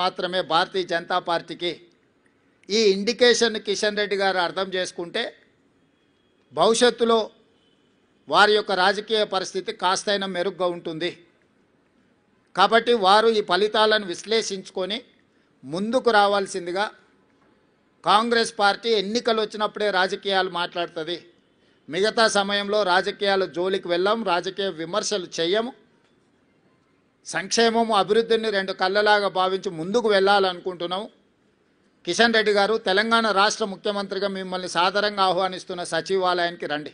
మాత్రమే భారతీయ జనతా పార్టీకి ఈ ఇండికేషన్ కిషన్ రెడ్డి గారు అర్థం చేసుకుంటే భవిష్యత్తులో వారి యొక్క రాజకీయ పరిస్థితి కాస్తైనా మెరుగ్గా ఉంటుంది. కాబట్టి వారు ఈ ఫలితాలను విశ్లేషించుకొని ముందుకు రావాల్సిందిగా, కాంగ్రెస్ పార్టీ ఎన్నికలు వచ్చినప్పుడే రాజకీయాలు మాట్లాడుతుంది, మిగతా సమయంలో రాజకీయాల జోలికి వెళ్ళాం, రాజకీయ విమర్శలు చేయము, సంక్షేమము అభివృద్ధిని రెండు కళ్ళలాగా భావించి ముందుకు వెళ్ళాలనుకుంటున్నాం. కిషన్ రెడ్డి గారు, తెలంగాణ రాష్ట్ర ముఖ్యమంత్రిగా మిమ్మల్ని సాదరంగా ఆహ్వానిస్తున్న సచివాలయానికి రండి.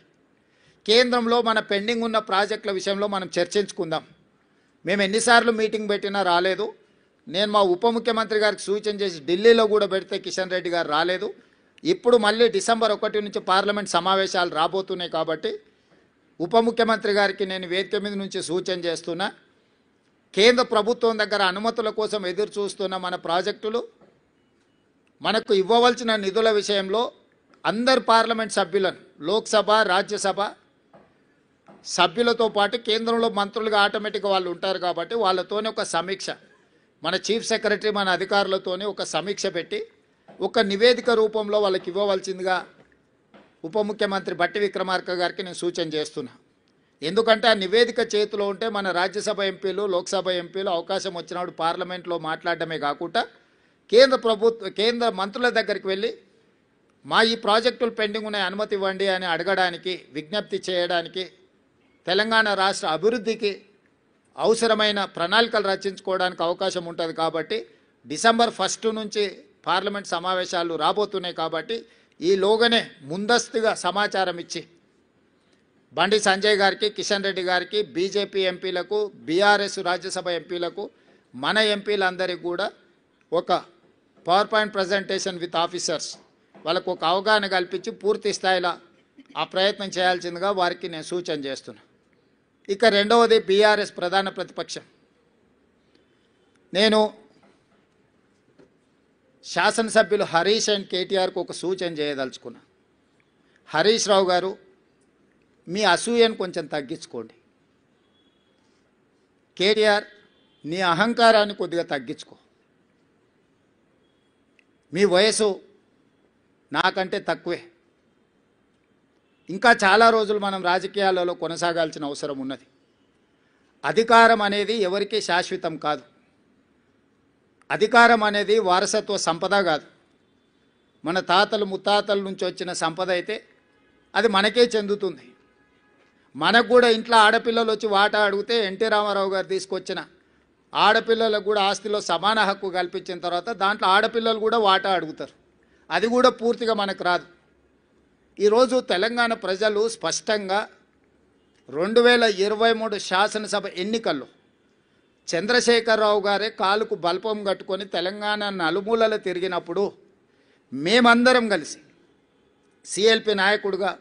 కేంద్రంలో మన పెండింగ్ ఉన్న ప్రాజెక్టుల విషయంలో మనం చర్చించుకుందాం. మేము ఎన్నిసార్లు మీటింగ్ పెట్టినా రాలేదు. నేను మా ఉప ముఖ్యమంత్రి గారికి సూచన చేసి ఢిల్లీలో కూడా పెడితే కిషన్ రెడ్డి గారు రాలేదు. ఇప్పుడు మళ్ళీ డిసెంబర్ 1 నుంచి పార్లమెంట్ సమావేశాలు రాబోతున్నాయి కాబట్టి ఉప ముఖ్యమంత్రి గారికి నేను వేదిక మీద నుంచి సూచన చేస్తున్నా, కేంద్ర ప్రభుత్వం దగ్గర అనుమతుల కోసం ఎదురు చూస్తున్న మన ప్రాజెక్టులు, మనకు ఇవ్వవలసిన నిధుల విషయంలో అందరు పార్లమెంట్ సభ్యులను, లోక్సభ రాజ్యసభ సభ్యులతో పాటు కేంద్రంలో మంత్రులుగా ఆటోమేటిక్గా వాళ్ళు ఉంటారు కాబట్టి వాళ్ళతోనే ఒక సమీక్ష, మన చీఫ్ సెక్రటరీ మన అధికారులతోనే ఒక సమీక్ష పెట్టి ఒక నివేదిక రూపంలో వాళ్ళకి ఇవ్వవలసిందిగా ఉప ముఖ్యమంత్రి బట్టి విక్రమార్క గారికి నేను సూచన చేస్తున్నా. ఎందుకంటే ఆ నివేదిక చేతిలో ఉంటే మన రాజ్యసభ ఎంపీలు, లోక్సభ ఎంపీలు అవకాశం వచ్చినప్పుడు పార్లమెంట్లో మాట్లాడటమే కాకుండా కేంద్ర మంత్రుల దగ్గరికి వెళ్ళి మా ఈ ప్రాజెక్టులు పెండింగ్ ఉన్నాయి, అనుమతి ఇవ్వండి అని అడగడానికి, విజ్ఞప్తి చేయడానికి, తెలంగాణ రాష్ట్ర అభివృద్ధికి అవసరమైన ప్రణాళికలు రచించుకోవడానికి అవకాశం ఉంటుంది. కాబట్టి డిసెంబర్ 1 నుంచి పార్లమెంట్ సమావేశాలు రాబోతున్నాయి కాబట్టి ఈలోగానే ముందస్తుగా సమాచారం ఇచ్చి బండి సంజయ్ గారికి, కిషన్ రెడ్డి గారికి, బీజేపీ ఎంపీలకు, బీఆర్ఎస్ రాజ్యసభ ఎంపీలకు, మన ఎంపీలందరికీ కూడా ఒక power point presentation with officers వాళ్ళకు ఒక అవగాహన కల్పించి పూర్తి స్థాయిలో ఆ ప్రయత్నం చేయాల్సిందిగా వారికి నేను సూచన చేస్తున్నా. ఇక రెండవది బీఆర్ఎస్ ప్రధాన ప్రతిపక్షం. నేను శాసనసభ్యులు హరీష్ అండ్ కేటీఆర్కు ఒక సూచన చేయదలుచుకున్నా. హరీష్ రావు గారు, మీ అసూయను కొంచెం తగ్గించుకోండి. కేటీఆర్, నీ అహంకారాన్ని కొద్దిగా తగ్గించుకో. మీ వయసు నాకంటే తక్కువే. ఇంకా చాలా రోజులు మనం రాజకీయాలలో కొనసాగాల్సిన అవసరం ఉన్నది. అధికారం అనేది ఎవరికీ శాశ్వతం కాదు. అధికారం అనేది వారసత్వ సంపద కాదు. మన తాతలు ముత్తాతల నుంచి వచ్చిన సంపద అయితే అది మనకే చెందుతుంది. మనకు కూడా ఇంట్లో ఆడపిల్లలు వచ్చి వాటా అడిగితే ఎన్టీ రామారావు గారు తీసుకొచ్చిన ఆడపిల్లలకు కూడా ఆస్తిలో సమాన హక్కు కల్పించిన తర్వాత దాంట్లో ఆడపిల్లలు కూడా వాటా అడుగుతారు. అది కూడా పూర్తిగా మనకు రాదు. ఈరోజు తెలంగాణ ప్రజలు స్పష్టంగా 2023 శాసనసభ ఎన్నికల్లో చంద్రశేఖరరావు గారే కాలుకు బల్పం కట్టుకొని తెలంగాణ నలుమూలలు తిరిగినప్పుడు మేమందరం కలిసి, సిఎల్పి నాయకుడుగా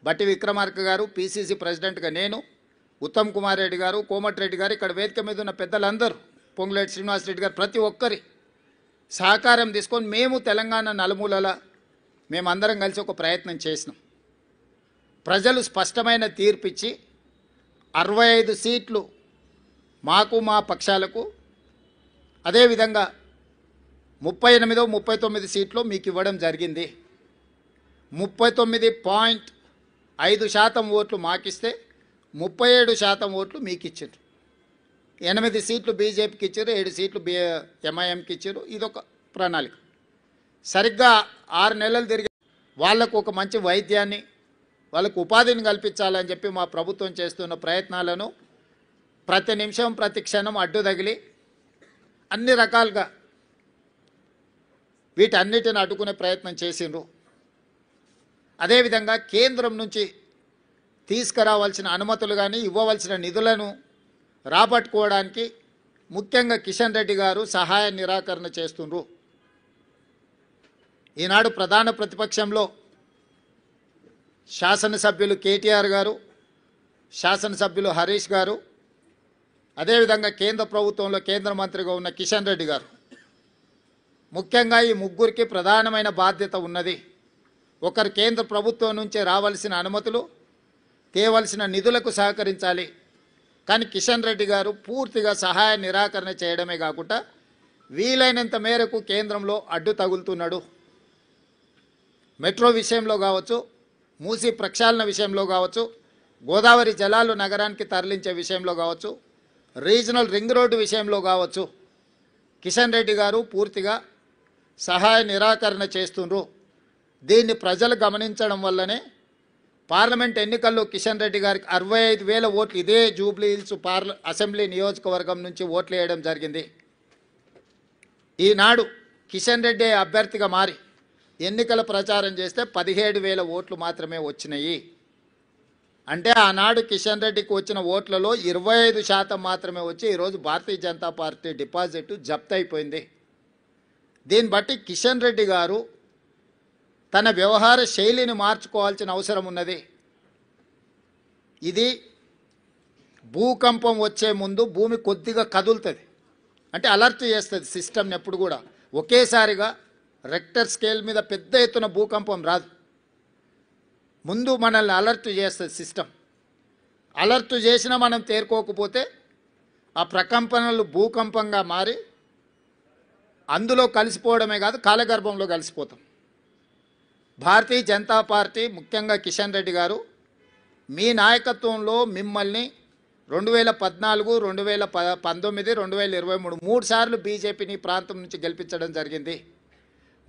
బట్టి విక్రమార్క గారు, పిసిసి ప్రెసిడెంట్గా నేను, ఉత్తమ్ కుమార్ రెడ్డి గారు, కోమటిరెడ్డి గారు, ఇక్కడ వేదిక మీద ఉన్న పెద్దలందరూ, పొంగులేటి శ్రీనివాసరెడ్డి గారు, ప్రతి ఒక్కరి సహకారం తీసుకొని మేము తెలంగాణ నలుమూలల మేమందరం కలిసి ఒక ప్రయత్నం చేసినాం. ప్రజలు స్పష్టమైన తీర్పిచ్చి 65 సీట్లు మాకు, మా పక్షాలకు, అదేవిధంగా 39 సీట్లు మీకు ఇవ్వడం జరిగింది. 39.5% ఓట్లు మాకిస్తే 37% ఓట్లు మీకు ఇచ్చారు. 8 సీట్లు బీజేపీకి ఇచ్చారు, 7 సీట్లు ఎంఐఎంకి ఇచ్చారు. ఇదొక ప్రణాళిక. సరిగ్గా 6 నెలలు తిరిగి వాళ్లకు ఒక మంచి వైద్యాన్ని, వాళ్ళకు ఉపాధిని కల్పించాలని చెప్పి మా ప్రభుత్వం చేస్తున్న ప్రయత్నాలను ప్రతి నిమిషం ప్రతి క్షణం అడ్డు తగిలి అన్ని రకాలుగా వీటన్నిటిని అడ్డుకునే ప్రయత్నం చేసిండ్రు. అదేవిధంగా కేంద్రం నుంచి తీసుకురావాల్సిన అనుమతులు కానీ ఇవ్వవలసిన నిధులను రాబట్టుకోవడానికి ముఖ్యంగా కిషన్ రెడ్డి గారు సహాయ నిరాకరణ చేస్తుండ్రు. ఈనాడు ప్రధాన ప్రతిపక్షంలో శాసనసభ్యులు కేటీఆర్ గారు, శాసనసభ్యులు హరీష్ గారు, అదేవిధంగా కేంద్ర ప్రభుత్వంలో కేంద్ర మంత్రిగా ఉన్న కిషన్ రెడ్డి గారు, ముఖ్యంగా ఈ ముగ్గురికి ప్రధానమైన బాధ్యత ఉన్నది. ఒకరు కేంద్ర ప్రభుత్వం నుంచే రావాల్సిన అనుమతులు, తేవలసిన నిధులకు సహకరించాలి. కానీ కిషన్ రెడ్డి గారు పూర్తిగా సహాయ నిరాకరణ చేయడమే కాకుండా వీలైనంత మేరకు కేంద్రంలో అడ్డు తగులుతున్నాడు. మెట్రో విషయంలో కావచ్చు, మూసీ ప్రక్షాళన విషయంలో కావచ్చు, గోదావరి జలాలు నగరానికి తరలించే విషయంలో కావచ్చు, రీజనల్ రింగ్ రోడ్డు విషయంలో కావచ్చు, కిషన్ రెడ్డి గారు పూర్తిగా సహాయ నిరాకరణ చేస్తుండ్రు. దీన్ని ప్రజలు గమనించడం వల్లనే పార్లమెంట్ ఎన్నికల్లో కిషన్ రెడ్డి గారికి 65,000 ఓట్లు ఇదే జూబ్లీ హిల్స్ అసెంబ్లీ నియోజకవర్గం నుంచి ఓట్లు వేయడం జరిగింది. ఈనాడు కిషన్ రెడ్డి అభ్యర్థిగా మారి ఎన్నికల ప్రచారం చేస్తే 17,000 ఓట్లు మాత్రమే వచ్చినాయి. అంటే ఆనాడు కిషన్ రెడ్డికి వచ్చిన ఓట్లలో 25% మాత్రమే వచ్చి ఈరోజు భారతీయ జనతా పార్టీ డిపాజిట్ జప్తు అయిపోయింది. దీన్ని బట్టి కిషన్ రెడ్డి గారు తన వ్యవహార శైలిని మార్చుకోవాల్సిన అవసరం ఉన్నది. ఇది భూకంపం వచ్చే ముందు భూమి కొద్దిగా కదులుతుంది, అంటే అలర్ట్ చేస్తుంది సిస్టమ్ని. ఎప్పుడు కూడా ఒకేసారిగా రెక్టర్ స్కేల్ మీద పెద్ద ఎత్తున భూకంపం రాదు, ముందు మనల్ని అలర్ట్ చేస్తుంది సిస్టమ్. అలర్ట్ చేసినా మనం తేరుకోకపోతే ఆ ప్రకంపనలు భూకంపంగా మారి అందులో కలిసిపోవడమే కాదు, కాలగర్భంలో కలిసిపోతాం. భారతీయ జనతా పార్టీ ముఖ్యంగా కిషన్ రెడ్డి గారు మీ నాయకత్వంలో మిమ్మల్ని 2014, 2019, 2023 3 సార్లు బీజేపీని ప్రాంతం నుంచి గెలిపించడం జరిగింది.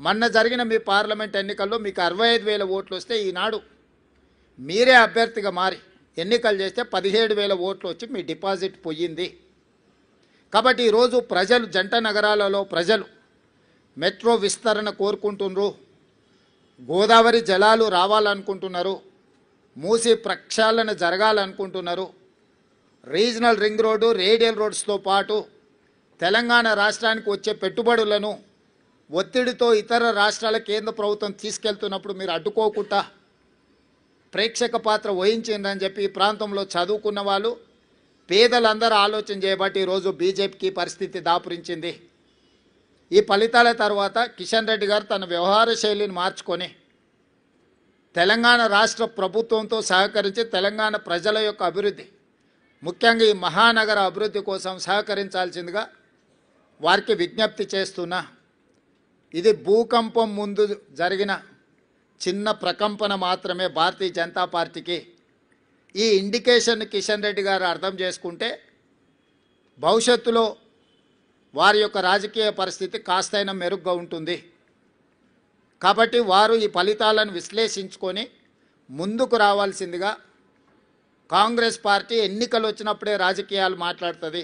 మొన్న జరిగిన మీ పార్లమెంట్ ఎన్నికల్లో మీకు 65,000 ఓట్లు వస్తే ఈనాడు మీరే అభ్యర్థిగా మారి ఎన్నికలు చేస్తే 17,000 ఓట్లు వచ్చి మీ డిపాజిట్ పోయింది. కాబట్టి ఈరోజు ప్రజలు, జంట నగరాలలో ప్రజలు మెట్రో విస్తరణ కోరుకుంటున్నారు, గోదావరి జలాలు రావాలనుకుంటున్నారు, మూసీ ప్రక్షాళన జరగాలనుకుంటున్నారు, రీజనల్ రింగ్ రోడ్డు, రేడియల్ రోడ్స్తో పాటు తెలంగాణ రాష్ట్రానికి వచ్చే పెట్టుబడులను ఒత్తిడితో ఇతర రాష్ట్రాల కేంద్ర ప్రభుత్వం తీసుకెళ్తున్నప్పుడు మీరు అడ్డుకోకుండా ప్రేక్షక పాత్ర వహించిందని చెప్పి ఈ ప్రాంతంలో చదువుకున్న వాళ్ళు, పేదలందరూ ఆలోచన చేయబట్టి ఈరోజు బీజేపీకి పరిస్థితి దాపురించింది. ఈ ఫలితాల తర్వాత కిషన్ రెడ్డి గారు తన వ్యవహార శైలిని మార్చుకొని తెలంగాణ రాష్ట్ర ప్రభుత్వంతో సహకరించి తెలంగాణ ప్రజల యొక్క అభివృద్ధి, ముఖ్యంగా ఈ మహానగర అభివృద్ధి కోసం సహకరించాల్సిందిగా వారికి విజ్ఞప్తి చేస్తున్నా. ఇది భూకంపం ముందు జరిగిన చిన్న ప్రకంపన మాత్రమే భారతీయ జనతా పార్టీకి. ఈ ఇండికేషన్ కిషన్ రెడ్డి గారు అర్థం చేసుకుంటే భవిష్యత్తులో వారి యొక్క రాజకీయ పరిస్థితి కాస్తైనా మెరుగ్గా ఉంటుంది. కాబట్టి వారు ఈ ఫలితాలను విశ్లేషించుకొని ముందుకు రావాల్సిందిగా. కాంగ్రెస్ పార్టీ ఎన్నికలు వచ్చినప్పుడే రాజకీయాలు మాట్లాడుతుంది,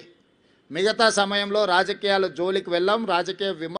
మిగతా సమయంలో రాజకీయాల జోలికి వెళ్ళాం, రాజకీయ